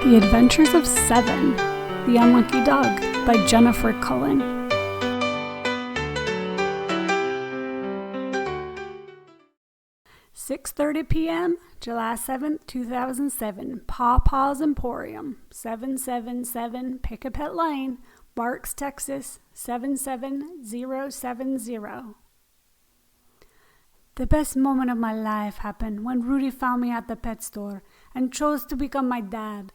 The Adventures of Seven, The Unlucky Dog by Jennifer Cullen. "6:30 p.m., July 7th, 2007, Pawpaw's Emporium, 777 Pickapet Lane, Barks, Texas, 77070. The best moment of my life happened when Rudi found me at the pet store and chose to become my dad.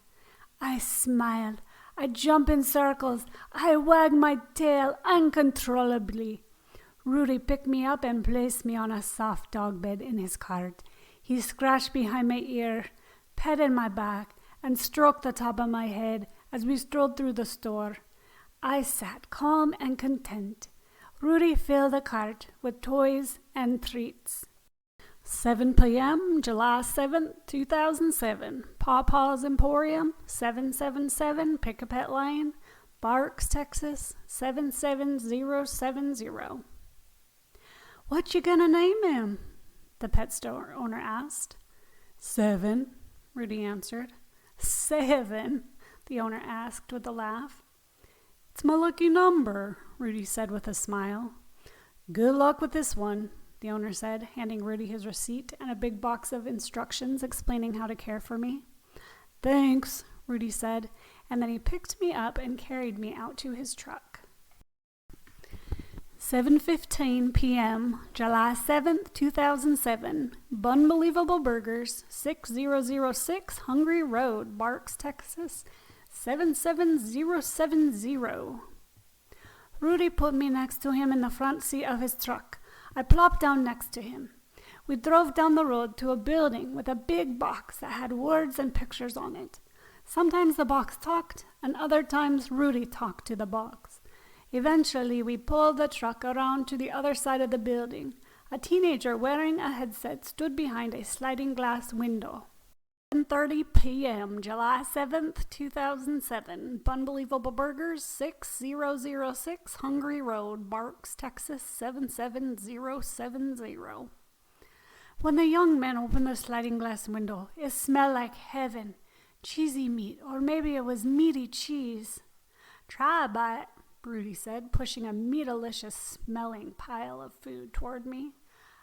I smiled, I jumped in circles, I wagged my tail uncontrollably. Rudi picked me up and placed me on a soft dog bed in his cart. He scratched behind my ear, petted my back, and stroked the top of my head as we strolled through the store. I sat calm and content. Rudi filled the cart with toys and treats. 7 p.m., July 7th, 2007, Pawpaw's Emporium, 777 Pickapet Lane, Barks, Texas, 77070. "What you gonna name him?" the pet store owner asked. "Seven," Rudi answered. "Seven?" the owner asked with a laugh. "It's my lucky number," Rudi said with a smile. "Good luck with this one," the owner said, handing Rudi his receipt and a big box of instructions explaining how to care for me. "Thanks," Rudi said, and then he picked me up and carried me out to his truck. 7:15 p.m., July 7th, 2007, Bunbelievable Burgers, 6006 Hungry Road, Barks, Texas, 77070. Rudi put me next to him in the front seat of his truck. I plopped down next to him. We drove down the road to a building with a big box that had words and pictures on it. Sometimes the box talked, and other times Rudi talked to the box. Eventually, we pulled the truck around to the other side of the building. A teenager wearing a headset stood behind a sliding glass window. 10:30 p.m., July 7th, 2007, Bunbelievable Burgers, 6006 Hungry Road, Barks, Texas, 77070. When the young man opened the sliding glass window, it smelled like heaven. Cheesy meat, or maybe it was meaty cheese. "Try a bite," Rudi said, pushing a meatalicious smelling pile of food toward me.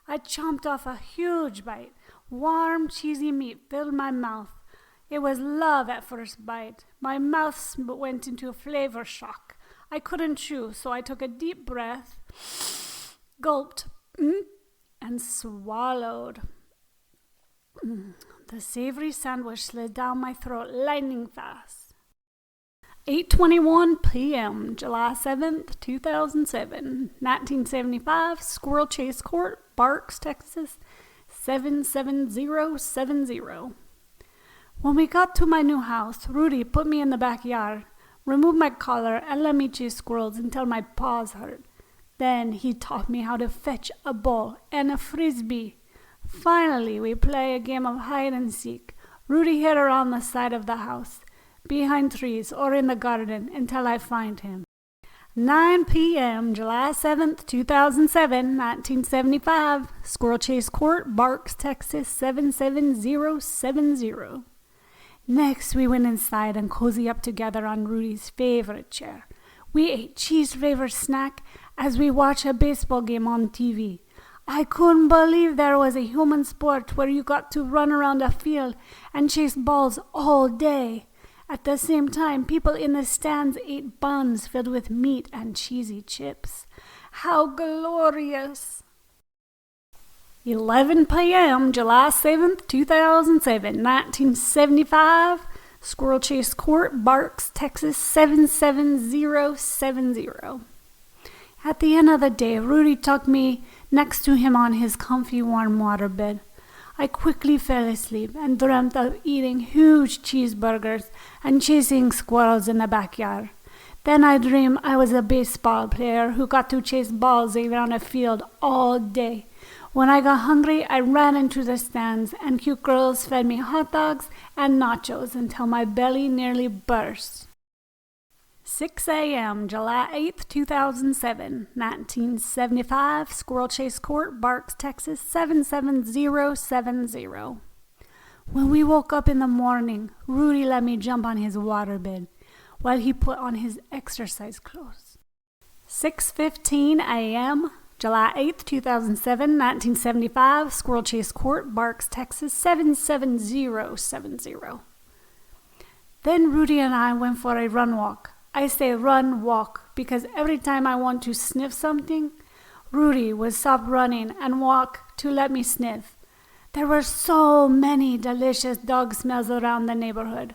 I chomped off a huge bite. Warm, cheesy meat filled my mouth. It was love at first bite. My mouth went into a flavor shock. I couldn't chew, so I took a deep breath, gulped, and swallowed. The savory sandwich slid down my throat lightning fast. 8:21 p.m., July 7th, 2007, 1975, Squirrel Chase Court, Barks, Texas, 77070. When we got to my new house, Rudi put me in the backyard, removed my collar, and let me chase squirrels until my paws hurt. Then he taught me how to fetch a ball and a frisbee. Finally, we play a game of hide and seek. Rudi hid around the side of the house, behind trees, or in the garden until I find him. 9 p.m., July 7th, 2007, 1975, Squirrel Chase Court, Barks, Texas, 77070. Next, we went inside and cozy up together on Rudi's favorite chair. We ate cheese-flavored snack as we watched a baseball game on TV. I couldn't believe there was a human sport where you got to run around a field and chase balls all day. At the same time, people in the stands ate buns filled with meat and cheesy chips. How glorious! 11 p.m., July 7th, 2007, 1975, Squirrel Chase Court, Barks, Texas, 77070. At the end of the day, Rudi tucked me next to him on his comfy warm waterbed. I quickly fell asleep and dreamt of eating huge cheeseburgers and chasing squirrels in the backyard. Then I dreamed I was a baseball player who got to chase balls around a field all day. When I got hungry, I ran into the stands, and cute girls fed me hot dogs and nachos until my belly nearly burst. 6 a.m., July 8th, 2007, 1975, Squirrel Chase Court, Barks, Texas, 77070. When we woke up in the morning, Rudi let me jump on his waterbed while he put on his exercise clothes. 6:15 a.m., July 8th, 2007, 1975, Squirrel Chase Court, Barks, Texas, 77070. Then Rudi and I went for a run walk. I say run walk because every time I want to sniff something, Rudi would stop running and walk to let me sniff. There were so many delicious dog smells around the neighborhood,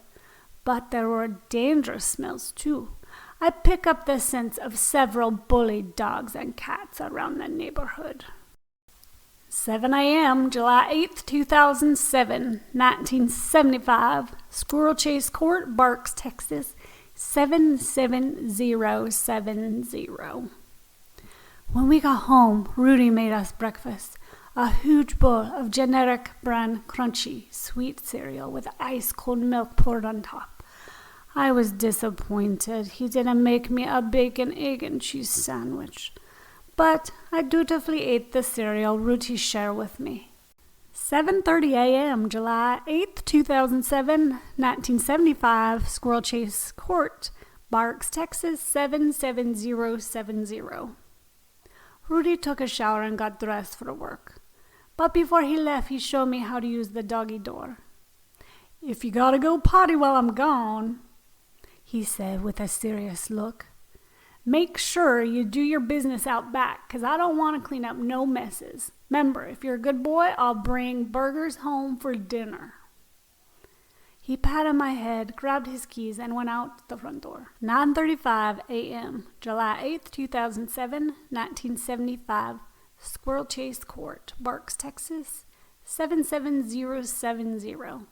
but there were dangerous smells too. I pick up the scents of several bullied dogs and cats around the neighborhood. 7 a.m., July 8th, 2007, 1975, Squirrel Chase Court, Barks, Texas, 77070. When we got home, Rudi made us breakfast. A huge bowl of generic brand crunchy sweet cereal with ice-cold milk poured on top. I was disappointed he didn't make me a bacon, egg, and cheese sandwich. But I dutifully ate the cereal Rudi shared with me. 7:30 a.m., July 8th, 2007, 1975, Squirrel Chase Court, Barks, Texas, 77070. Rudi took a shower and got dressed for work. But before he left, he showed me how to use the doggy door. "If you gotta go potty while I'm gone," he said with a serious look, "make sure you do your business out back, 'cause I don't want to clean up no messes. 'Member, if you're a good boy, I'll bring burgers home for dinner." He patted my head, grabbed his keys, and went out the front door. 9:35 a.m., July 8th, 2007, 1975, Squirrel Chase Court, Barks, Texas, 77070.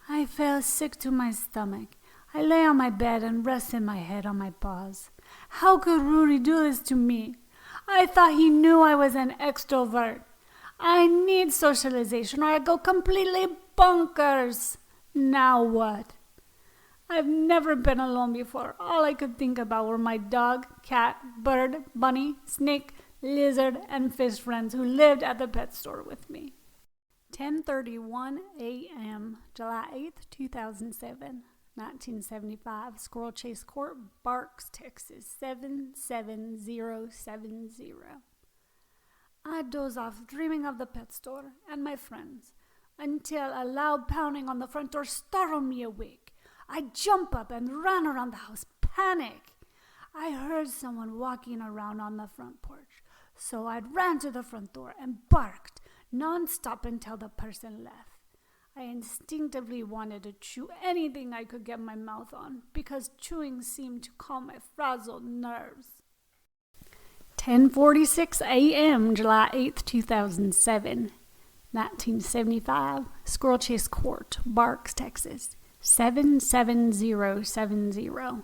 I felt sick to my stomach. I lay on my bed and rested my head on my paws. How could Rudi do this to me? I thought he knew I was an extrovert. I need socialization or I go completely bonkers. Now what? I've never been alone before. All I could think about were my dog, cat, bird, bunny, snake, lizard, and fish friends who lived at the pet store with me. 10:31 a.m., July 8th, 2007, 1975, Squirrel Chase Court, Barks, Texas, 77070. I doze off dreaming of the pet store and my friends until a loud pounding on the front door startled me awake. I jump up and run around the house, panic. I heard someone walking around on the front porch, so I ran to the front door and barked non-stop until the person left. I instinctively wanted to chew anything I could get my mouth on because chewing seemed to calm my frazzled nerves. 10:46 a.m., July 8th, 2007, 1975, Squirrel Chase Court, Barks, Texas, 77070.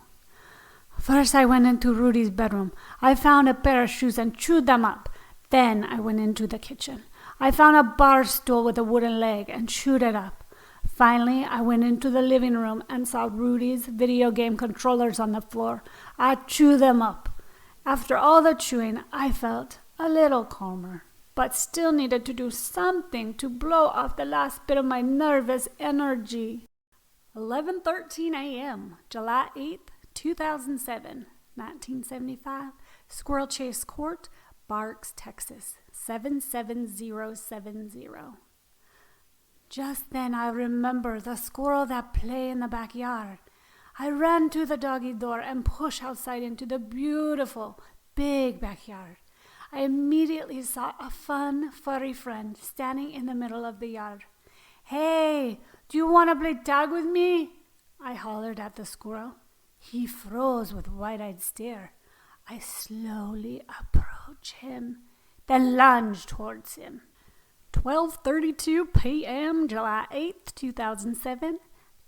First, I went into Rudi's bedroom. I found a pair of shoes and chewed them up. Then I went into the kitchen. I found a bar stool with a wooden leg and chewed it up. Finally, I went into the living room and saw Rudi's video game controllers on the floor. I chewed them up. After all the chewing, I felt a little calmer, but still needed to do something to blow off the last bit of my nervous energy. 11:13 a.m., July 8th, 2007, 1975, Squirrel Chase Court, Barks, Texas, 77070. Just then I remember the squirrel that play in the backyard. I ran to the doggy door and pushed outside into the beautiful, big backyard. I immediately saw a fun, furry friend standing in the middle of the yard. "Hey, do you want to play tag with me?" I hollered at the squirrel. He froze with wide-eyed stare. I slowly approached him, then lunged towards him. 12:32 p.m., July 8th, 2007,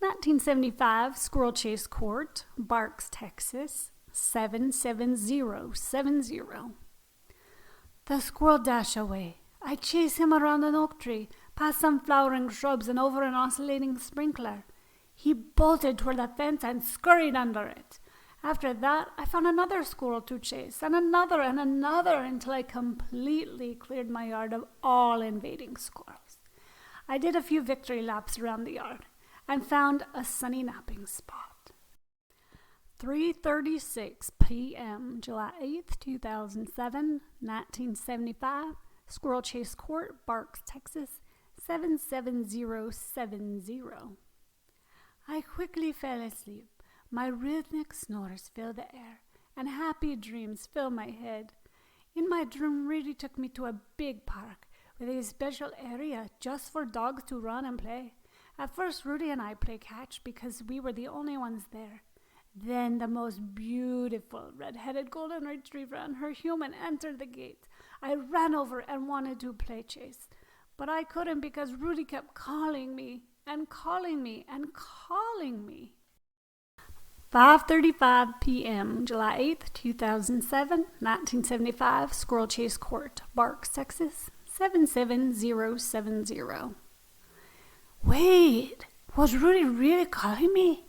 1975, Squirrel Chase Court, Barks, Texas, 77070. The squirrel dashed away. I chased him around an oak tree, past some flowering shrubs and over an oscillating sprinkler. He bolted toward the fence and scurried under it. After that, I found another squirrel to chase, and another until I completely cleared my yard of all invading squirrels. I did a few victory laps around the yard and found a sunny napping spot. 3:36 p.m., July 8th, 2007, 1975, Squirrel Chase Court, Barks, Texas, 77070. I quickly fell asleep. My rhythmic snores filled the air, and happy dreams filled my head. In my dream, Rudi took me to a big park with a special area just for dogs to run and play. At first, Rudi and I played catch because we were the only ones there. Then the most beautiful red-headed golden retriever and her human entered the gate. I ran over and wanted to play chase, but I couldn't because Rudi kept calling me and calling me and calling me. 5:35 p.m., July 8th, 2007, 1975, Squirrel Chase Court, Barks, Texas, 77070. Wait, was Rudi really calling me?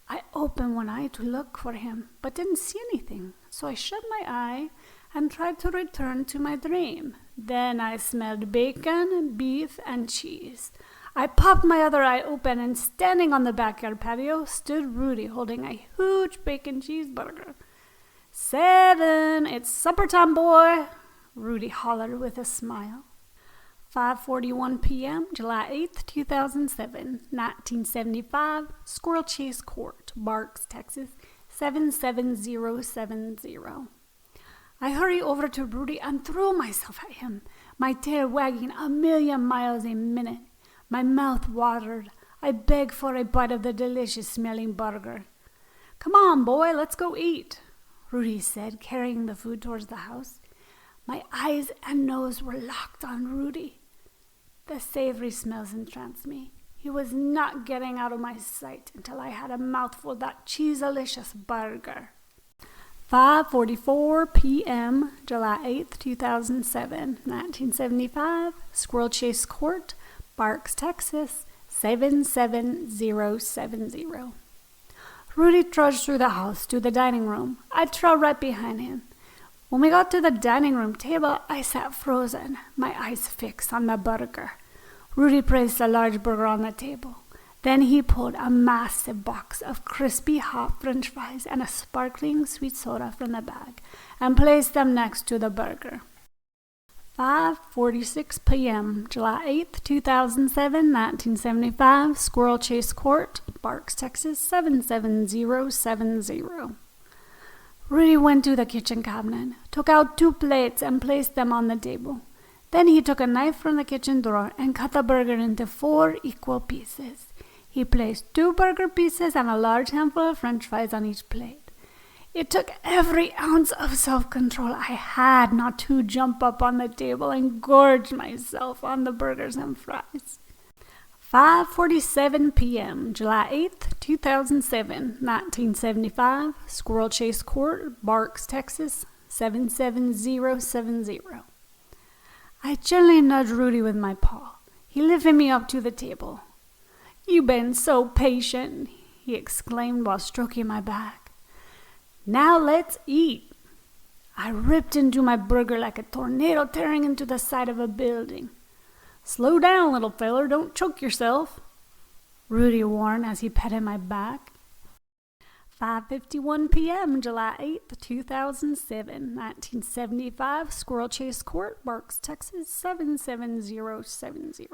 I opened one eye to look for him, but didn't see anything, so I shut my eye and tried to return to my dream. Then I smelled bacon, beef, and cheese. I popped my other eye open, and standing on the backyard patio stood Rudi holding a huge bacon cheeseburger. 7, it's supper time, boy, Rudi hollered with a smile. 5:41 p.m., July 8th, 2007, 1975, Squirrel Chase Court, Barks, Texas, 77070. I hurried over to Rudi and threw myself at him, my tail wagging 1,000,000 miles a minute. My mouth watered. I begged for a bite of the delicious-smelling burger. Come on, boy, let's go eat, Rudi said, carrying the food towards the house. My eyes and nose were locked on Rudi. The savory smells entranced me. He was not getting out of my sight until I had a mouthful of that cheese-alicious burger. 5:44 p.m., July 8th, 2007, 1975, Squirrel Chase Court, Barks, Texas, 77070. Rudi trudged through the house to the dining room. I trailed right behind him. When we got to the dining room table, I sat frozen, my eyes fixed on the burger. Rudi placed a large burger on the table. Then he pulled a massive box of crispy hot French fries and a sparkling sweet soda from the bag and placed them next to the burger. 5:46 p.m., July 8th, 2007, 1975, Squirrel Chase Court, Barks, Texas, 77070. Rudi went to the kitchen cabinet, took out 2 plates and placed them on the table. Then he took a knife from the kitchen drawer and cut the burger into 4 equal pieces. He placed 2 burger pieces and a large handful of French fries on each plate. It took every ounce of self-control I had not to jump up on the table and gorge myself on the burgers and fries. 5:47 p.m., July 8th, 2007, 1975, Squirrel Chase Court, Barks, Texas, 77070. I gently nudged Rudi with my paw. He lifted me up to the table. "You've been so patient," he exclaimed while stroking my back. "Now let's eat." I ripped into my burger like a tornado tearing into the side of a building. "Slow down, little feller, don't choke yourself," Rudi warned as he petted my back. 5:51 p.m., July 8th, 2007, 1975, Squirrel Chase Court, Barks, Texas, 77070.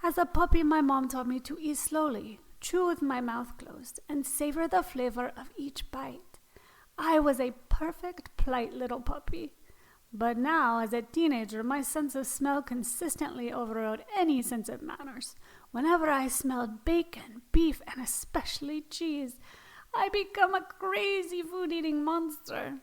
As a puppy, my mom taught me to eat slowly, chew with my mouth closed, and savor the flavor of each bite. I was a perfect, polite little puppy. But now, as a teenager, my sense of smell consistently overrode any sense of manners. Whenever I smelled bacon, beef, and especially cheese, I become a crazy food-eating monster.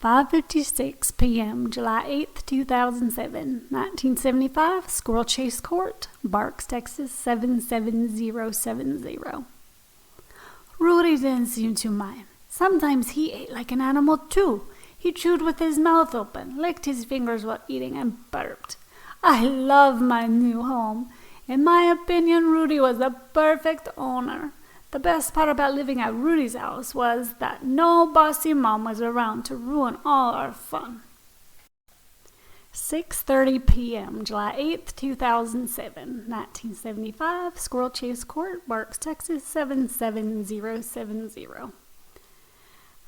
5:56 p.m., July 8th, 2007, 1975, Squirrel Chase Court, Barks, Texas, 77070. Rudi didn't seem to mind. Sometimes he ate like an animal, too. He chewed with his mouth open, licked his fingers while eating, and burped. I love my new home. In my opinion, Rudi was the perfect owner. The best part about living at Rudi's house was that no bossy mom was around to ruin all our fun. 6:30 p.m., July 8th, 2007, 1975, Squirrel Chase Court, Barks, Texas, 77070.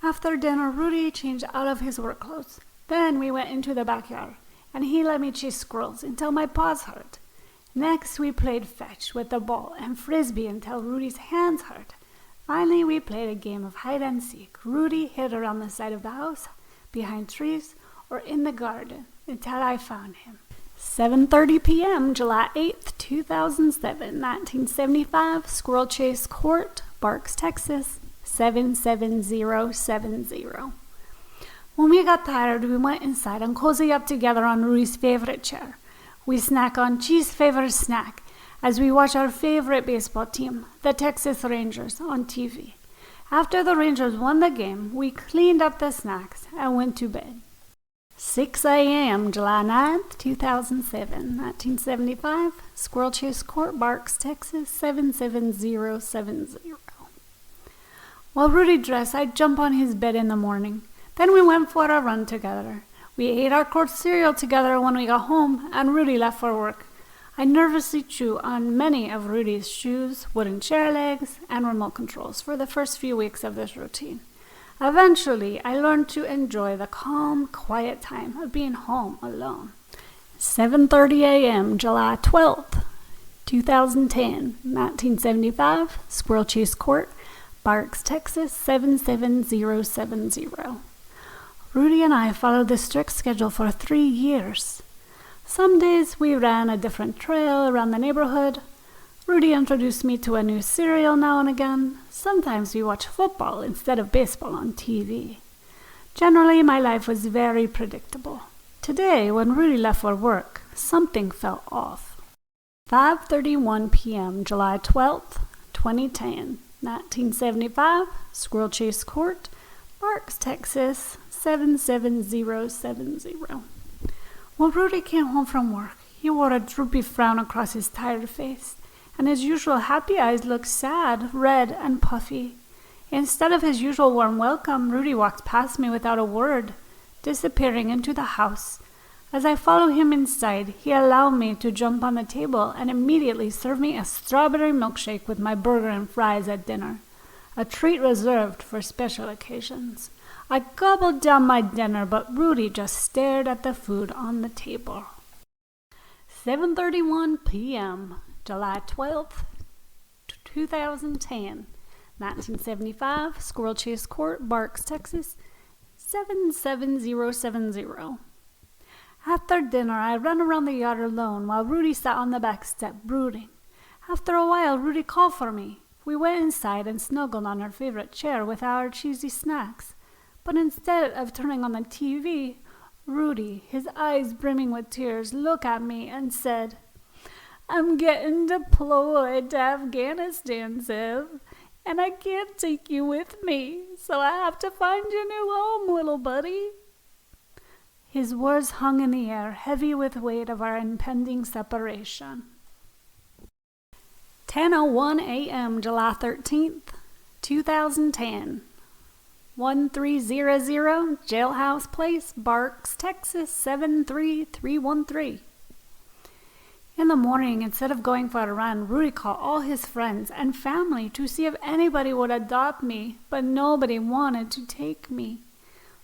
After dinner, Rudi changed out of his work clothes. Then we went into the backyard, and he let me chase squirrels until my paws hurt. Next, we played fetch with the ball and frisbee until Rudi's hands hurt. Finally, we played a game of hide and seek. Rudi hid around the side of the house, behind trees, or in the garden until I found him. 7:30 p.m., July 8th, 2007, 1975, Squirrel Chase Court, Barks, Texas, 77070. When we got tired, we went inside and cozy up together on Rudi's favorite chair. We snack on Chi's favorite snack as we watch our favorite baseball team, the Texas Rangers, on TV. After the Rangers won the game, we cleaned up the snacks and went to bed. 6 a.m., July 9th, 2007, 1975, Squirrel Chase Court, Barks, Texas, 77070. While Rudi dressed, I'd jump on his bed in the morning. Then we went for a run together. We ate our court cereal together when we got home, and Rudi left for work. I nervously chew on many of Rudi's shoes, wooden chair legs, and remote controls for the first few weeks of this routine. Eventually, I learned to enjoy the calm, quiet time of being home alone. 7:30 a.m., July 12th, 2010, 1975, Squirrel Chase Court, Barks, Texas, 77070. Rudi and I followed this strict schedule for 3 years. Some days we ran a different trail around the neighborhood. Rudi introduced me to a new cereal now and again. Sometimes we watched football instead of baseball on TV. Generally, my life was very predictable. Today, when Rudi left for work, something felt off. 5:31 p.m., July 12th, 2010, 1975, Squirrel Chase Court, Barks, Texas, 77070. When Rudi came home from work, he wore a droopy frown across his tired face, and his usual happy eyes looked sad, red, and puffy. Instead of his usual warm welcome, Rudi walked past me without a word, disappearing into the house. As I followed him inside, he allowed me to jump on the table and immediately served me a strawberry milkshake with my burger and fries at dinner, a treat reserved for special occasions. I gobbled down my dinner, but Rudi just stared at the food on the table. 7:31 p.m., July 12th, 2010, 1975, Squirrel Chase Court, Barks, Texas, 77070. After dinner, I ran around the yard alone while Rudi sat on the back step brooding. After a while, Rudi called for me. We went inside and snuggled on our favorite chair with our cheesy snacks. But instead of turning on the TV, Rudi, his eyes brimming with tears, looked at me and said, "I'm getting deployed to Afghanistan, Zev, and I can't take you with me, so I have to find you a new home, little buddy." His words hung in the air, heavy with weight of our impending separation. 10:01 a.m., July 13th, 2010. 1300 Jailhouse Place, Barks, Texas, 73313. In the morning, instead of going for a run, Rudi called all his friends and family to see if anybody would adopt me, but nobody wanted to take me.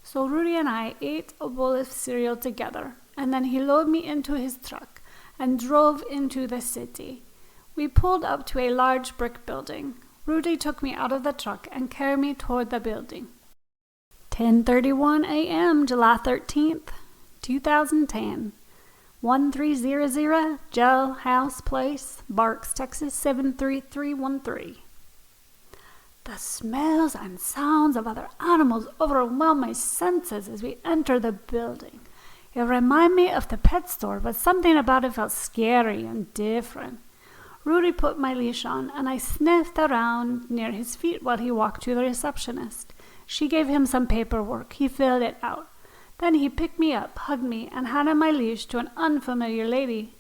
So Rudi and I ate a bowl of cereal together, and then he loaded me into his truck and drove into the city. We pulled up to a large brick building. Rudi took me out of the truck and carried me toward the building. 10:31 a.m., July 13th, 2010. 1300 Jailhouse Place, Barks, Texas, 73313. The smells and sounds of other animals overwhelmed my senses as we entered the building. It reminded me of the pet store, but something about it felt scary and different. Rudi put my leash on, and I sniffed around near his feet while he walked to the receptionist. She gave him some paperwork. He filled it out. Then he picked me up, hugged me, and handed my leash to an unfamiliar lady.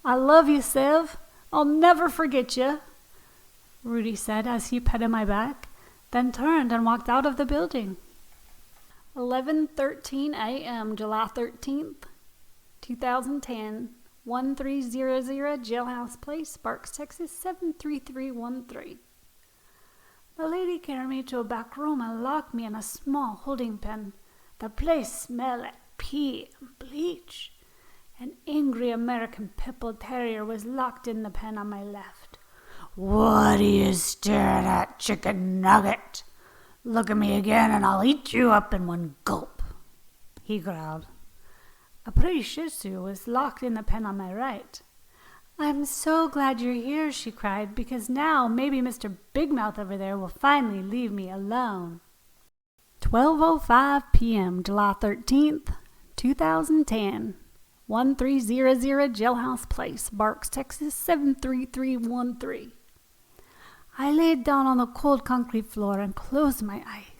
"I love you, Sev. I'll never forget you," Rudi said as he petted my back, then turned and walked out of the building. 11:13 a.m., July 13th, 2010, 1300 Jailhouse Place, Sparks, Texas, 73313. The lady carried me to a back room and locked me in a small holding pen. The place smelled like pee and bleach. An angry American pit bull terrier was locked in the pen on my left. "What are you staring at, chicken nugget? Look at me again and I'll eat you up in one gulp," he growled. A pretty Shih Tzu was locked in the pen on my right. "I'm so glad you're here," she cried, "because now maybe Mr. Big Mouth over there will finally leave me alone." 12:05 p.m., July 13th, 2010, 1300 Jailhouse Place, Sparks, Texas, 73313. I laid down on the cold concrete floor and closed my eyes.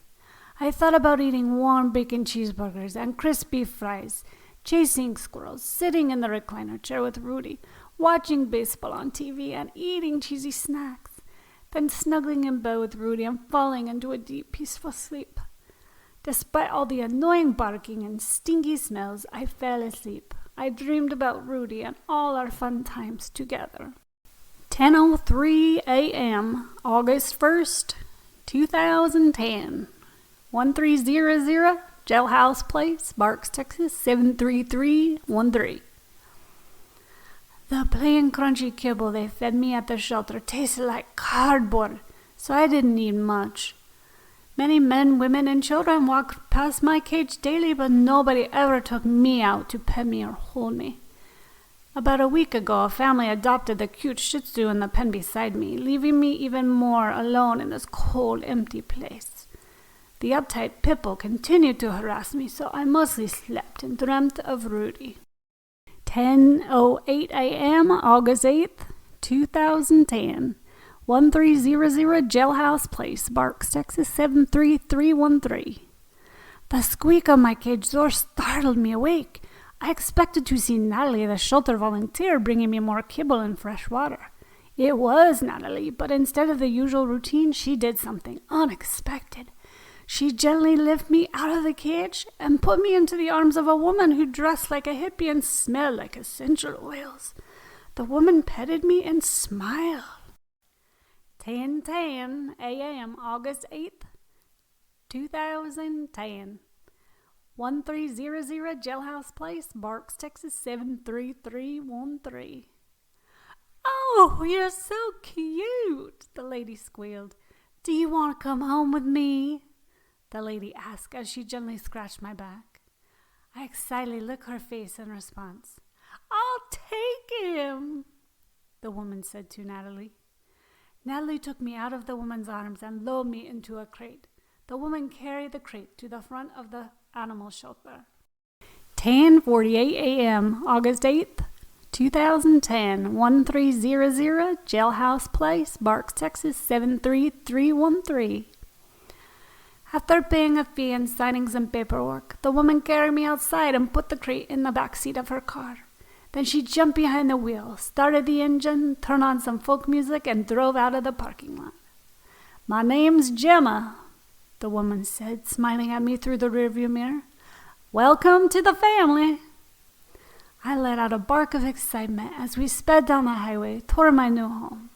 I thought about eating warm bacon cheeseburgers and crispy fries, chasing squirrels, sitting in the recliner chair with Rudi, watching baseball on TV and eating cheesy snacks, then snuggling in bed with Rudi and falling into a deep, peaceful sleep. Despite all the annoying barking and stinky smells, I fell asleep. I dreamed about Rudi and all our fun times together. 10:03 a.m., August 1st, 2010, 1300 Jailhouse Place, Sparks, Texas, 73313. The plain crunchy kibble they fed me at the shelter tasted like cardboard, so I didn't eat much. Many men, women, and children walked past my cage daily, but nobody ever took me out to pet me or hold me. About a week ago, a family adopted the cute Shih Tzu in the pen beside me, leaving me even more alone in this cold, empty place. The uptight pit bull continued to harass me, so I mostly slept and dreamt of Rudi. 10:08 a.m., August 8th, 2010, 1300 Jailhouse Place, Sparks, Texas, 73313. The squeak of my cage door startled me awake. I expected to see Natalie, the shelter volunteer, bringing me more kibble and fresh water. It was Natalie, but instead of the usual routine, she did something unexpected. She gently lifted me out of the cage and put me into the arms of a woman who dressed like a hippie and smelled like essential oils. The woman petted me and smiled. 10:10 a.m., August 8th, 2010, 1300 Jailhouse Place, Sparks, Texas, 73313. "Oh, you're so cute," the lady squealed. "Do you want to come home with me?" the lady asked as she gently scratched my back. I excitedly licked her face in response. "I'll take him," the woman said to Natalie. Natalie took me out of the woman's arms and lowered me into a crate. The woman carried the crate to the front of the animal shelter. 10:48 a.m., August 8th, 2010, 1300 Jailhouse Place, Sparks, Texas, 73313. After paying a fee and signing some paperwork, the woman carried me outside and put the crate in the back seat of her car. Then she jumped behind the wheel, started the engine, turned on some folk music, and drove out of the parking lot. "My name's Gemma," the woman said, smiling at me through the rearview mirror. "Welcome to the family." I let out a bark of excitement as we sped down the highway toward my new home.